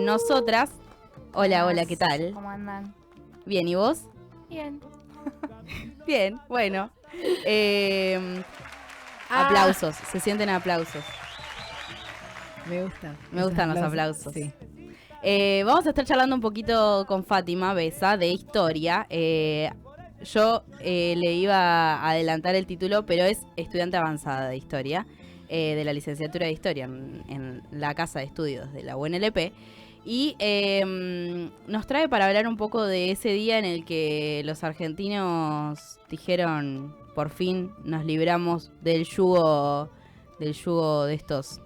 nosotras... Hola, Buenas. hola, ¿qué tal? ¿Cómo andan? Bien, ¿y vos? Bien. Bien, bueno. Aplausos, se sienten aplausos. Me gusta. Me gustan los aplausos. Sí. Vamos a estar charlando un poquito con Fátima Besa de historia. Yo le iba a adelantar el título, pero es estudiante avanzada de historia, de la licenciatura de historia en la Casa de Estudios de la UNLP. Y nos trae para hablar un poco de ese día en el que los argentinos dijeron, por fin nos libramos del yugo de estos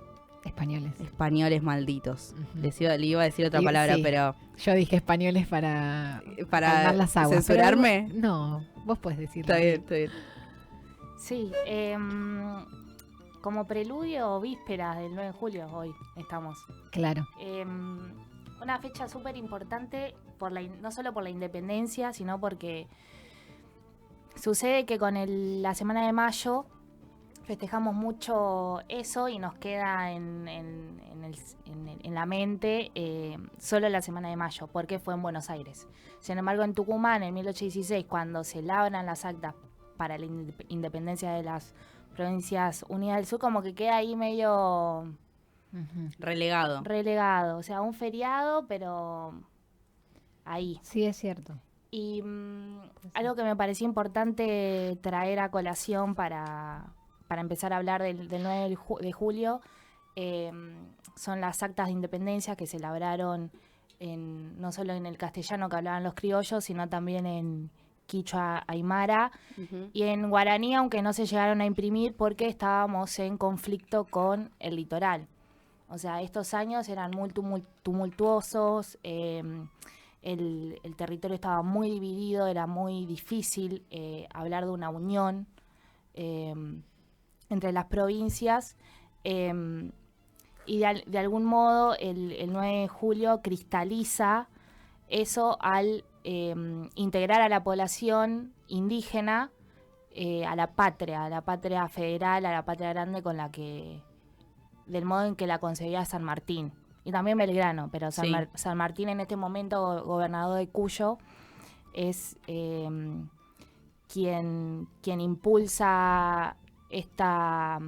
españoles malditos. Uh-huh. Le iba a decir otra palabra, sí. pero... Yo dije españoles para calmar las aguas. ¿Censurarme? Pero, no, vos podés decirlo. Está bien. Sí, como preludio o vísperas del 9 de julio, hoy estamos. Claro. Una fecha súper importante, no solo por la independencia, sino porque sucede que con la Semana de Mayo festejamos mucho eso y nos queda en la mente solo la Semana de Mayo, porque fue en Buenos Aires. Sin embargo, en Tucumán, en 1816, cuando se labran las actas para la independencia de las Provincias Unidas del Sur, como que queda ahí medio... Uh-huh. Relegado, o sea, un feriado, pero ahí. Sí, es cierto. Y algo que me parecía importante traer a colación para empezar a hablar del 9 de julio son las actas de independencia que se labraron no solo en el castellano que hablaban los criollos, sino también en quichua aymara y en guaraní, aunque no se llegaron a imprimir porque estábamos en conflicto con el litoral. O sea, estos años eran muy tumultuosos, el territorio estaba muy dividido, era muy difícil hablar de una unión entre las provincias y de algún modo el 9 de julio cristaliza eso al integrar a la población indígena a la patria federal, a la patria grande del modo en que la concebía San Martín. Y también Belgrano, pero San Martín en este momento, gobernador de Cuyo, es quien impulsa estas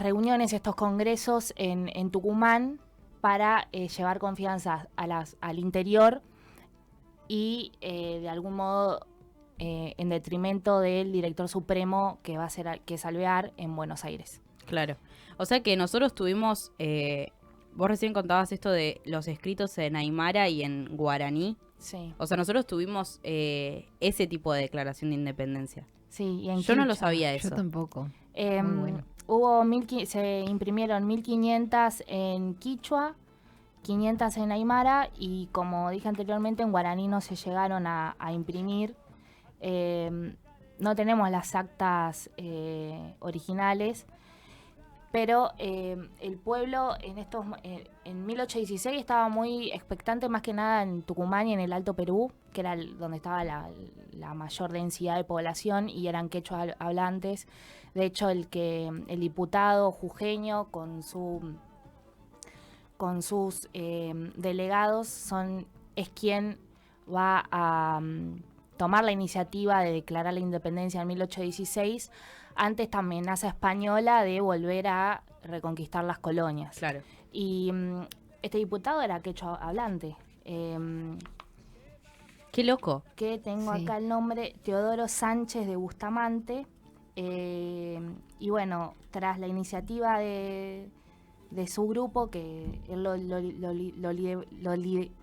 reuniones, estos congresos en Tucumán para llevar confianza al interior y de algún modo en detrimento del director supremo que va a ser que es Alvear en Buenos Aires. Claro. O sea que nosotros tuvimos, vos recién contabas esto de los escritos en aymara y en guaraní. Sí. O sea, nosotros tuvimos ese tipo de declaración de independencia. Sí, y en Yo no lo sabía eso. Yo tampoco. Muy bueno. Se imprimieron 1500 en quichua, 500 en aymara y, como dije anteriormente, en guaraní no se llegaron a imprimir. No tenemos las actas originales, pero el pueblo en 1816 estaba muy expectante, más que nada en Tucumán y en el Alto Perú, que era donde estaba la mayor densidad de población y eran quechua hablantes. De hecho, el diputado jujeño con sus delegados es quien va a tomar la iniciativa de declarar la independencia en 1816 ante esta amenaza española de volver a reconquistar las colonias. Claro. Y este diputado era quechua hablante. Qué loco. Que tengo acá el nombre, Teodoro Sánchez de Bustamante. Y bueno, tras la iniciativa de su grupo, que él lo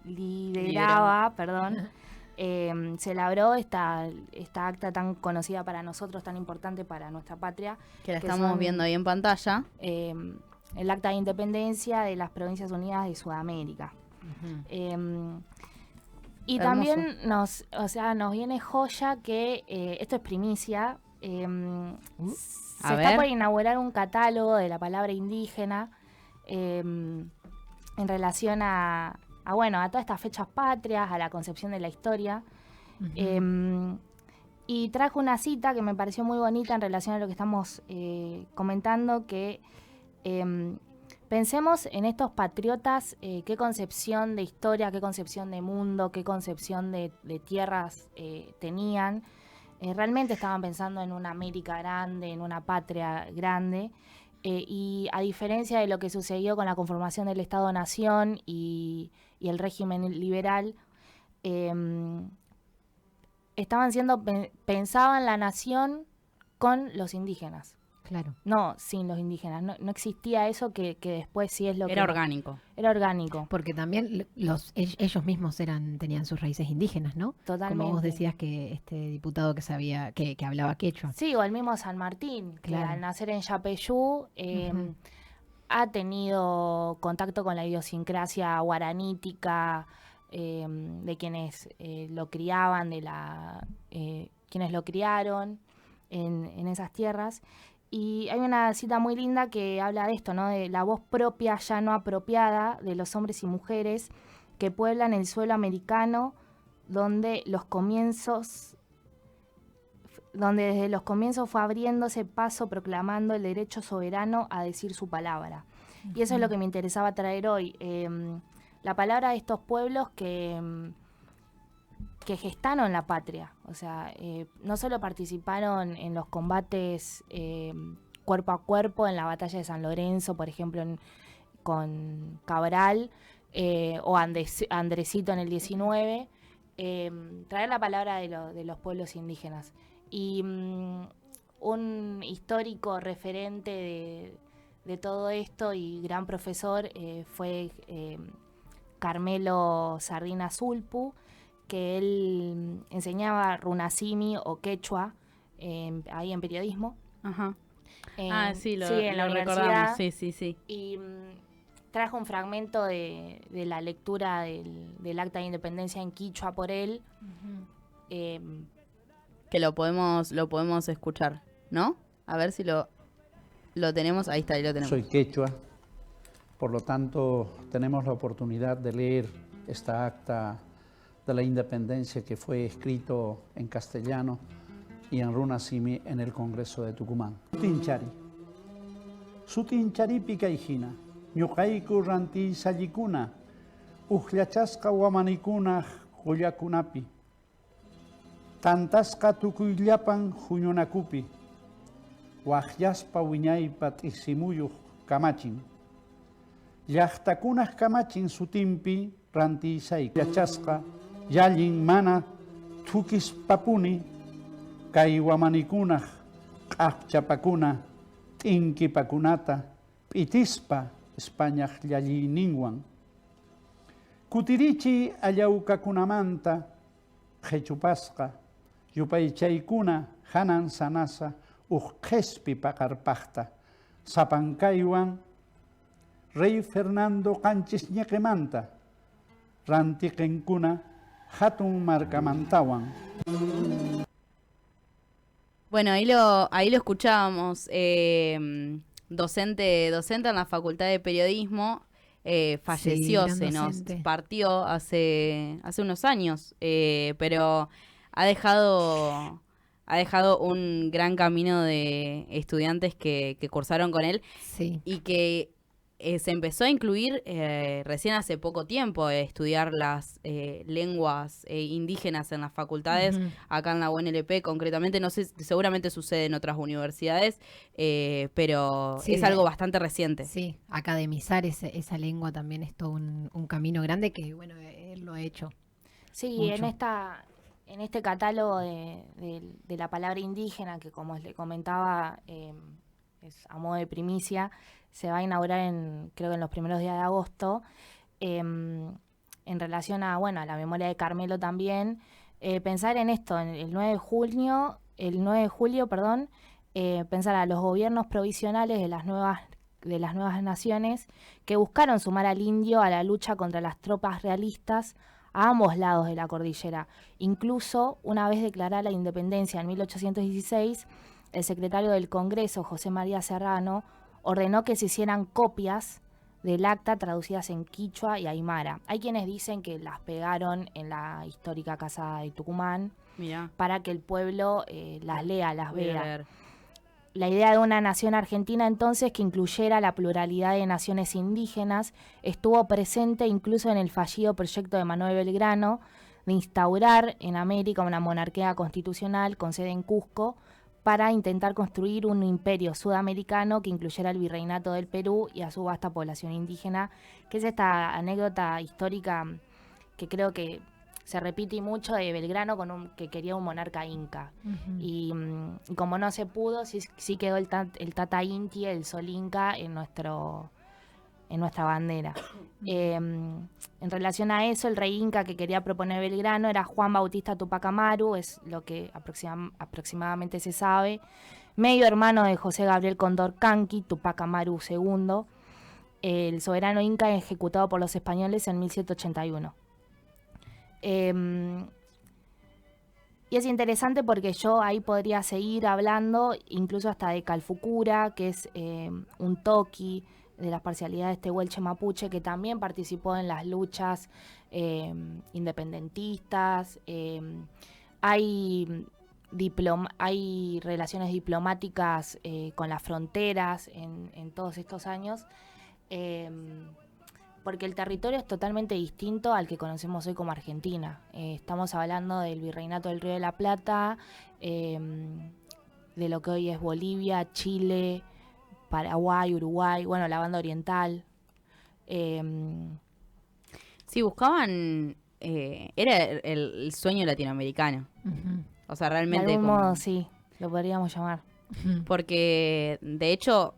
lideraba, perdón, se labró esta acta tan conocida para nosotros, tan importante para nuestra patria. Que la estamos viendo ahí en pantalla. El acta de independencia de las Provincias Unidas de Sudamérica. Uh-huh. Y hermoso. También nos viene joya que esto es primicia. Se está por inaugurar un catálogo de la palabra indígena en relación a todas estas fechas patrias, a la concepción de la historia. Uh-huh. Y trajo una cita que me pareció muy bonita en relación a lo que estamos comentando, que Pensemos en estos patriotas, qué concepción de historia, qué concepción de mundo, qué concepción de tierras tenían. Realmente estaban pensando en una América grande, en una patria grande, y a diferencia de lo que sucedió con la conformación del Estado-Nación y el régimen liberal, pensaban la nación con los indígenas. Claro. No, sin los indígenas. No existía eso que después sí es lo que... Era orgánico. Era orgánico. Porque también ellos mismos tenían sus raíces indígenas, ¿no? Totalmente. Como vos decías que este diputado que hablaba quechua. Sí, o el mismo San Martín, Claro. que al nacer en Yapeyú ha tenido contacto con la idiosincrasia guaranítica de quienes lo criaban, quienes lo criaron en esas tierras. Y hay una cita muy linda que habla de esto, ¿no? De la voz propia ya no apropiada de los hombres y mujeres que pueblan el suelo americano donde desde los comienzos fue abriéndose paso proclamando el derecho soberano a decir su palabra. Y eso es lo que me interesaba traer hoy. La palabra de estos pueblos que gestaron la patria. O sea, no solo participaron en los combates cuerpo a cuerpo, en la batalla de San Lorenzo, por ejemplo, con Cabral, o Andresito en el 19, traer la palabra de los pueblos indígenas. Y un histórico referente de todo esto y gran profesor fue Carmelo Sardina Zulpu, que él enseñaba runasimi o quechua ahí en periodismo. Ajá. Sí, lo en la recordamos. universidad. Sí. Y trajo un fragmento de la lectura del Acta de Independencia en quichua por él. Que lo podemos escuchar, ¿no? A ver si lo tenemos. Ahí está, ahí lo tenemos. Soy quechua, por lo tanto tenemos la oportunidad de leer esta acta de la independencia que fue escrito en castellano y en runasimi en el Congreso de Tucumán. Sutinchari picaijina, ñuqayku ranti sallikuna, uqllachasqa wamanikuna qullakunapi, tantasqa tukuyllapan huñunakupi, waqllaspa wiñaypa t'issimuyuq kamachin, llaqtakunaq kamachin sutinpi rantisayku yachasqa yallin mana tukispapuni kay wamanikunaq q'aqchapakuna t'inkipakunata p'itispa Españaq llalliyninwan kutirichi allawkakunamanta qhechupasqa yupaychaykuna hanan sanasa uq qhespi paqarpaqta sapankaywan Rey Fernando Qanchis ñeqimanta rantiqinkuna hatun markamantawan. Bueno, ahí lo escuchábamos. Docente en la Facultad de Periodismo. Falleció, Sí, se gran nos docente. partió hace unos años, pero ha dejado un gran camino de estudiantes que cursaron con él Sí. y que se empezó a incluir recién hace poco tiempo, estudiar las lenguas indígenas en las facultades, Ujú. acá en la UNLP concretamente, no sé, seguramente sucede en otras universidades, pero Sí, es algo bastante reciente. Sí, academizar esa lengua también es todo un camino grande que, bueno, él lo ha hecho. Sí, Mucho. en este catálogo de la palabra indígena, que como les comentaba, es a modo de primicia, se va a inaugurar creo que en los primeros días de agosto, en relación a la memoria de Carmelo también, pensar en esto, en el 9 de julio, pensar a los gobiernos provisionales de las nuevas naciones que buscaron sumar al indio a la lucha contra las tropas realistas a ambos lados de la cordillera. Incluso, una vez declarada la independencia en 1816, el secretario del Congreso, José María Serrano, ordenó que se hicieran copias del acta traducidas en quichua y aymara. Hay quienes dicen que las pegaron en la histórica Casa de Tucumán Mirá, para que el pueblo las lea, las voy a vea. leer. la idea de una nación argentina entonces que incluyera la pluralidad de naciones indígenas estuvo presente incluso en el fallido proyecto de Manuel Belgrano de instaurar en América una monarquía constitucional con sede en Cusco para intentar construir un imperio sudamericano que incluyera el virreinato del Perú y a su vasta población indígena, que es esta anécdota histórica que creo que se repite mucho de Belgrano que quería un monarca inca. Y como no se pudo, sí quedó el Tata Inti, el Sol Inca, en nuestra bandera. En relación a eso, el rey inca que quería proponer Belgrano era Juan Bautista Tupac Amaru, es lo que aproximadamente se sabe, medio hermano de José Gabriel Condorcanqui, Tupac Amaru II, el soberano inca ejecutado por los españoles en 1781. Y es interesante porque yo ahí podría seguir hablando incluso hasta de Calfucura, que es un toqui de las parcialidades tehuelche mapuche, que también participó en las luchas independentistas. Hay relaciones diplomáticas con las fronteras en todos estos años. Porque el territorio es totalmente distinto al que conocemos hoy como Argentina. Estamos hablando del Virreinato del Río de la Plata, de lo que hoy es Bolivia, Chile, Paraguay, Uruguay, bueno, la banda oriental. Sí, buscaban... era el sueño latinoamericano. O sea, realmente... De algún modo, sí, lo podríamos llamar. Porque, de hecho...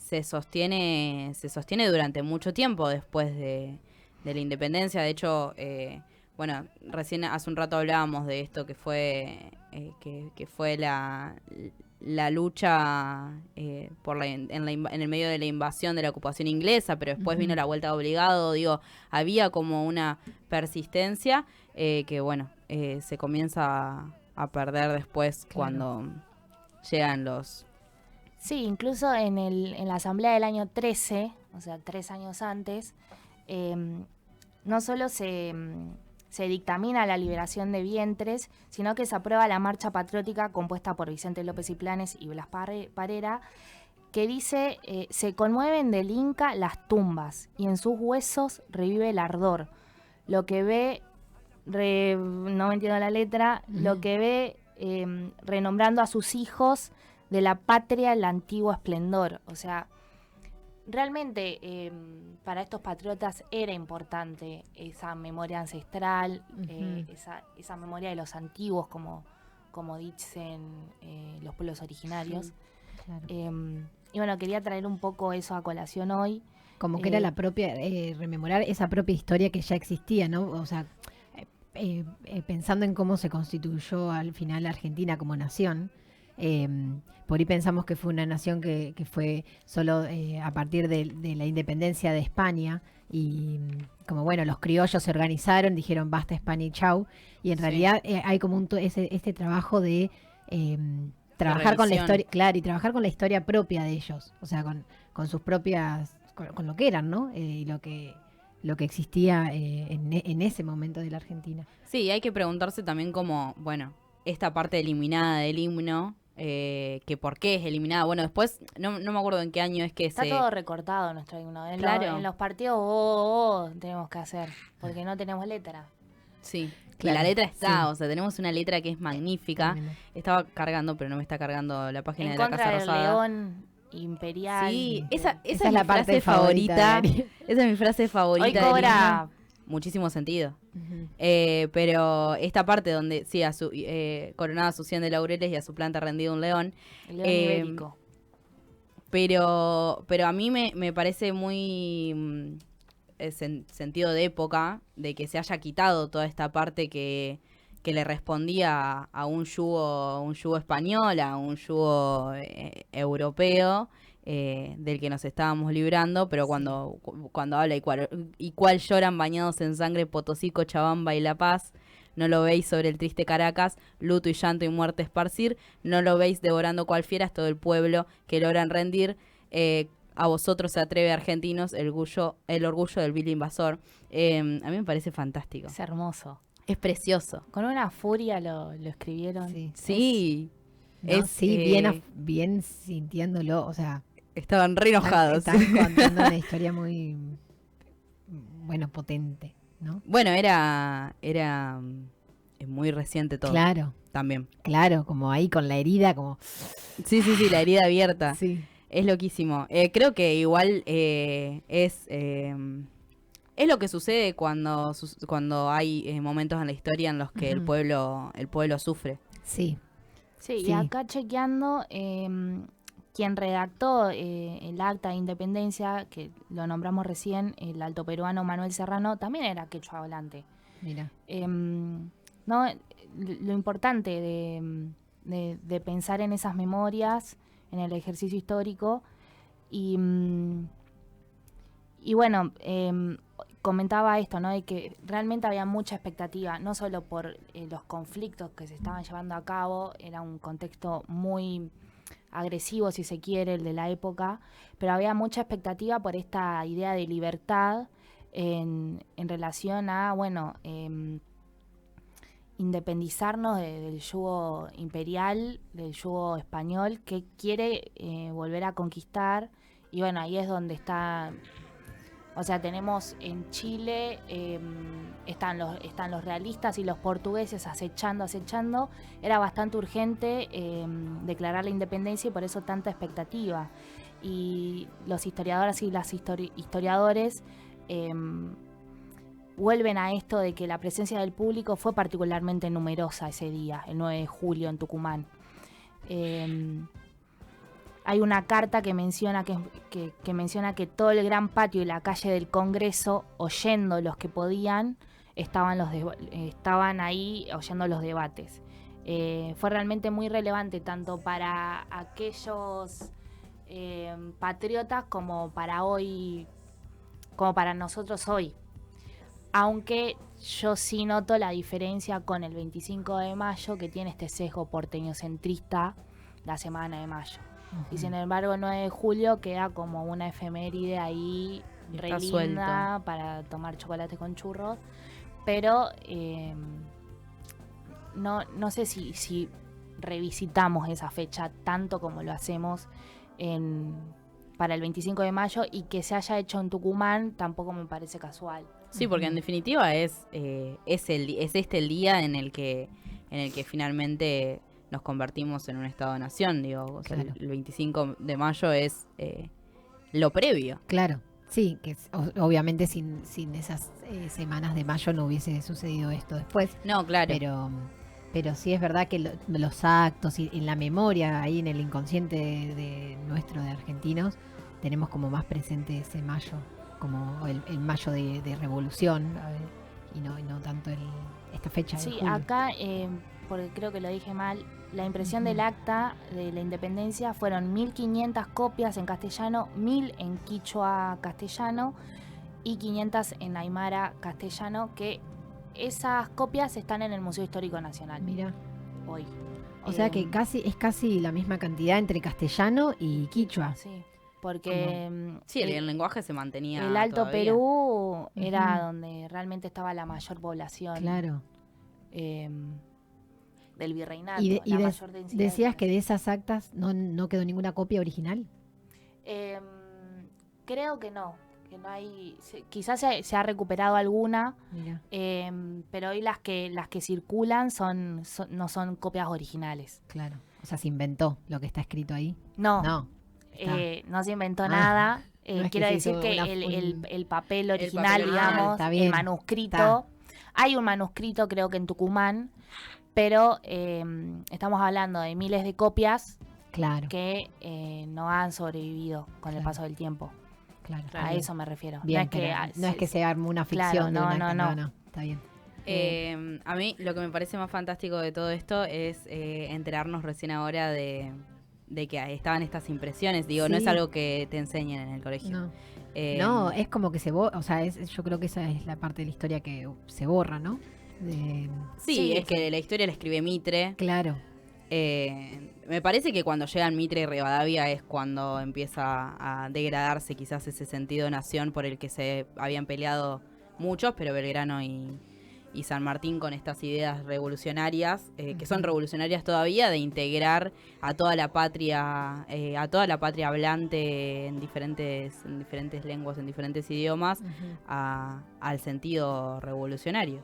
se sostiene durante mucho tiempo después de la independencia. De hecho, bueno, recién hace un rato hablábamos de esto que fue la lucha en el medio de la invasión de la ocupación inglesa, pero después vino la vuelta obligado. Digo, había como una persistencia que, bueno, se comienza a perder después cuando llegan los... Sí, incluso en la asamblea del año 13, o sea, 3 años antes, no solo se dictamina la liberación de vientres, sino que se aprueba la marcha patriótica compuesta por Vicente López y Planes y Blas Parera, que dice, se conmueven del Inca las tumbas y en sus huesos revive el ardor. Lo que ve, no me entiendo la letra, lo que ve renombrando a sus hijos de la patria el antiguo esplendor. O sea, realmente para estos patriotas era importante esa memoria ancestral, esa memoria de los antiguos, como dicen los pueblos originarios. Sí, claro. Y bueno, quería traer un poco eso a colación hoy. Como que era la propia, rememorar esa propia historia que ya existía, ¿no? O sea, pensando en cómo se constituyó al final Argentina como nación. Por ahí pensamos que fue una nación que fue solo a partir de la independencia de España y como bueno, los criollos se organizaron, dijeron basta España y chau, y en realidad hay como este trabajo de trabajar con la historia, claro, y trabajar con la historia propia de ellos, o sea, con sus propias, con lo que eran, ¿no? Y lo que existía en ese momento de la Argentina. Sí, hay que preguntarse también cómo, bueno, esta parte eliminada del himno, que por qué es eliminada. Bueno, después, no me acuerdo en qué año es que está todo recortado nuestro himno. En los partidos tenemos que hacer, porque no tenemos letra. Sí, claro, y la letra está, sí. O sea, tenemos una letra que es magnífica. Estaba cargando, pero no me está cargando la página de la Casa Rosada. En contra del león imperial. Sí, esa es la mi parte frase favorita. favorita. Esa es mi frase favorita. Hoy cobra muchísimo sentido. Pero esta parte donde, sí, coronada a su 100 de laureles y a su planta rendido un león. El león ibérico. Pero a mí me parece muy sentido de época de que se haya quitado toda esta parte que le respondía a un yugo español, a un yugo europeo, del que nos estábamos librando, pero cuando habla y cuál lloran bañados en sangre Potosí, Cochabamba y La Paz, no lo veis sobre el triste Caracas, luto y llanto y muerte esparcir, no lo veis devorando cual fieras todo el pueblo que logran rendir, a vosotros se atreve argentinos el orgullo del vil invasor. A mí me parece fantástico. Es hermoso. Es precioso. Con una furia lo escribieron. Sí. ¿no? Sí, bien sintiéndolo, o sea, Estaban re enojados. están contando una historia muy, bueno, potente, ¿no? Bueno, era muy reciente todo. Claro, También. claro, como ahí con la herida, como... Sí, la herida abierta. Sí, Es loquísimo. Creo que igual es lo que sucede cuando hay momentos en la historia en los que el pueblo sufre. sí, Sí, y Sí. acá chequeando, quien redactó el acta de independencia, que lo nombramos recién, el alto peruano Manuel Serrano, también era quechua hablante. mira, ¿No? Lo importante de pensar en esas memorias, en el ejercicio histórico, y, y bueno, comentaba esto, ¿no? De que realmente había mucha expectativa, no solo por los conflictos que se estaban llevando a cabo, era un contexto muy agresivo, si se quiere, el de la época, pero había mucha expectativa por esta idea de libertad en relación a, bueno, independizarnos del yugo imperial, del yugo español, que quiere volver a conquistar. Y bueno, ahí es donde está, o sea, tenemos en Chile, están los realistas y los portugueses acechando. Era bastante urgente declarar la independencia y por eso tanta expectativa. Y los historiadores y las historiadores vuelven a esto de que la presencia del público fue particularmente numerosa ese día, el 9 de julio en Tucumán. Hay una carta que menciona que menciona que todo el gran patio y la calle del Congreso, oyendo los que podían, estaban ahí oyendo los debates. Fue realmente muy relevante tanto para aquellos patriotas como para hoy, como para nosotros hoy. Aunque yo sí noto la diferencia con el 25 de mayo, que tiene este sesgo porteñocentrista, la Semana de Mayo. Y sin embargo, el 9 de julio queda como una efeméride ahí, Está re linda, para tomar chocolate con churros. Pero no sé si revisitamos esa fecha tanto como lo hacemos para el 25 de mayo, y que se haya hecho en Tucumán tampoco me parece casual. Sí, porque en definitiva es este el día en el que finalmente nos convertimos en un Estado-nación, digo. O sea, Claro. el 25 de mayo es lo previo. claro, sí, que obviamente sin esas semanas de mayo no hubiese sucedido esto después, No, claro. pero sí es verdad que los actos y en la memoria, ahí en el inconsciente de nuestro, de argentinos, tenemos como más presente ese mayo, como el mayo de revolución, y no tanto esta fecha de Sí, julio. acá, porque creo que lo dije mal, la impresión del acta de la independencia fueron 1500 copias en castellano, 1000 en quichua castellano y 500 en aymara castellano, que esas copias están en el Museo Histórico Nacional Mira, hoy. o sea que es casi la misma cantidad entre castellano y quichua. Sí, porque Sí, el lenguaje se mantenía el Alto todavía. Perú era Ujú. donde realmente estaba la mayor población Claro. del virreinato, Y la mayor densidad. decías que de esas actas no quedó ninguna copia original. Creo que no hay, quizás se ha recuperado alguna, Mira, pero hoy las que circulan no son copias originales. claro. O sea, se inventó lo que está escrito ahí. No, No. está. no se inventó Ah, nada. no es que Quiero se decir hizo que una el papel papel original, original, digamos, está el bien, manuscrito. Hay un manuscrito, creo que en Tucumán, pero estamos hablando de miles de copias Claro, que no han sobrevivido con el Claro. paso del tiempo. claro. A bien. eso me refiero. Bien, no es que, pero no es que se arme una claro, ficción de no, un acta. no. Está bien. A mí lo que me parece más fantástico de todo esto es enterarnos recién ahora de que estaban estas impresiones. Digo, no es Sí. algo que te enseñen en el colegio. No. Eh, No, es como que se borra, o sea, yo creo que esa es la parte de la historia que se borra, ¿no? Sí, Sí, es que la historia la escribe Mitre. Claro, Me parece que cuando llegan Mitre y Rivadavia es cuando empieza a degradarse quizás ese sentido de nación por el que se habían peleado muchos, pero Belgrano y y San Martín con estas ideas revolucionarias, que son revolucionarias todavía, de integrar a toda la patria hablante en diferentes lenguas, en diferentes idiomas, al sentido revolucionario.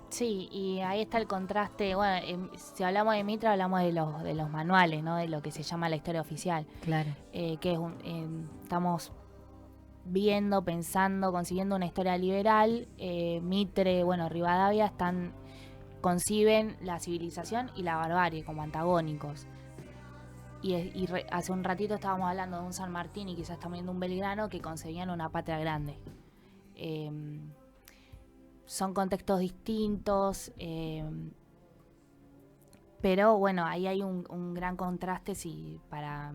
Sí, y ahí está el contraste. Bueno, si hablamos de Mitre, hablamos de los manuales, ¿no? De lo que se llama la historia oficial. Claro. Que es estamos viendo, pensando, consiguiendo una historia liberal. Mitre, Rivadavia conciben la civilización y la barbarie como antagónicos. Hace un ratito estábamos hablando de un San Martín y quizás también de un Belgrano que concebían una patria grande. Son contextos distintos, pero bueno, ahí hay un gran contraste para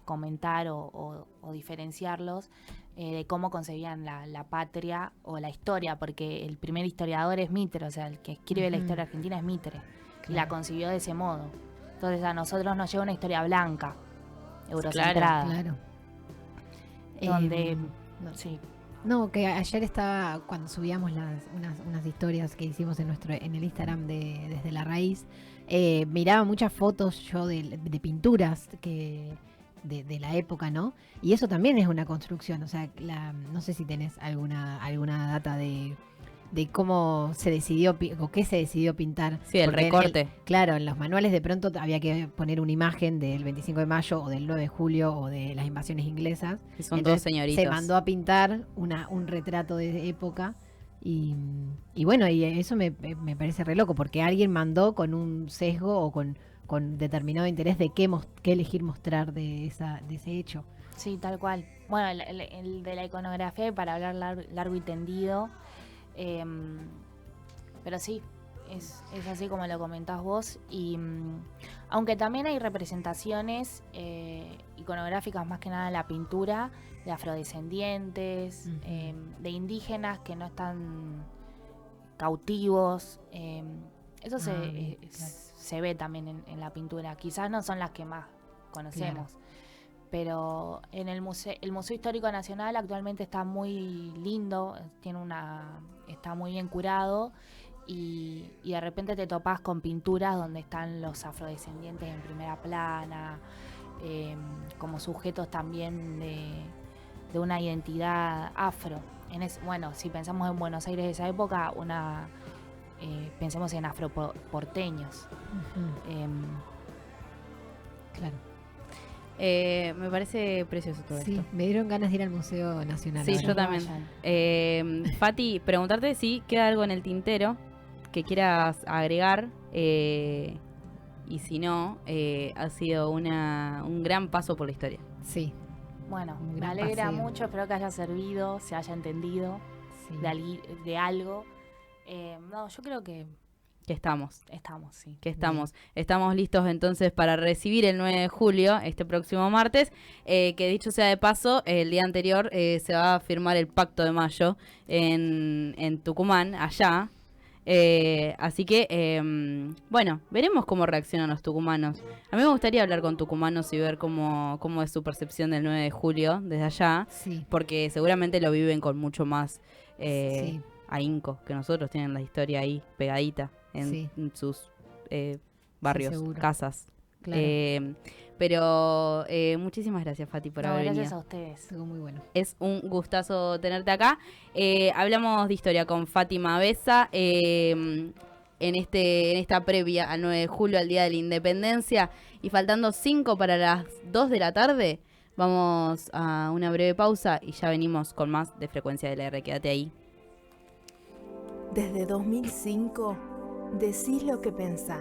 comentar o diferenciarlos de cómo concebían la patria o la historia, porque el primer historiador es Mitre, o sea, el que escribe la historia argentina es Mitre, y la concibió de ese modo. Entonces a nosotros nos lleva una historia blanca, eurocentrada. Claro. Donde, sí. No, que ayer estaba, cuando subíamos unas historias que hicimos en el Instagram desde la raíz, miraba muchas fotos yo de pinturas de la época, ¿no? Y eso también es una construcción, o sea, no sé si tenés alguna data de cómo se decidió o qué se decidió pintar. Sí, el recorte. Claro, en los manuales de pronto había que poner una imagen del 25 de mayo o del 9 de julio o de las invasiones inglesas. Que son dos señoritos. Se mandó a pintar un retrato de época y bueno, y eso me parece re loco porque alguien mandó con un sesgo o con determinado interés de qué elegir mostrar de ese hecho. Sí, tal cual. Bueno, el de la iconografía, para hablar largo y tendido. Pero sí, es así como lo comentás vos. Y aunque también hay representaciones iconográficas, más que nada en la pintura, de afrodescendientes, de indígenas que no están cautivos. Eso se ve también en la pintura. Quizás no son las que más conocemos. Claro. Pero en el Museo Histórico Nacional actualmente está muy lindo, está muy bien curado y de repente te topás con pinturas donde están los afrodescendientes en primera plana, como sujetos también de una identidad afro. Si pensamos en Buenos Aires de esa época, pensemos en afroporteños. Claro. Me parece precioso todo esto. Sí, me dieron ganas de ir al Museo Nacional. Sí, yo también. Fati, preguntarte si queda algo en el tintero que quieras agregar y si no, ha sido un gran paso por la historia. Sí. Bueno, me alegra mucho, espero que haya servido, se haya entendido de algo. Yo creo que estamos. Sí. Que estamos. Estamos listos entonces para recibir el 9 de julio, este próximo martes, que dicho sea de paso, el día anterior se va a firmar el Pacto de Mayo en Tucumán, allá. Así que, veremos cómo reaccionan los tucumanos. A mí me gustaría hablar con tucumanos y ver cómo es su percepción del 9 de julio desde allá, porque seguramente lo viven con mucho más ahínco que nosotros, tienen la historia ahí pegadita en sus barrios, casas. Claro. Pero muchísimas gracias, Fati, por haber venido. Gracias a ustedes. Estuvo muy bueno. Es un gustazo tenerte acá. Hablamos de historia con Fátima Besa en esta previa al 9 de julio, al Día de la Independencia. Y faltando 5 para las 2 de la tarde, vamos a una breve pausa y ya venimos con más de Frecuencia del R. Quédate ahí. Desde 2005, decís lo que pensás.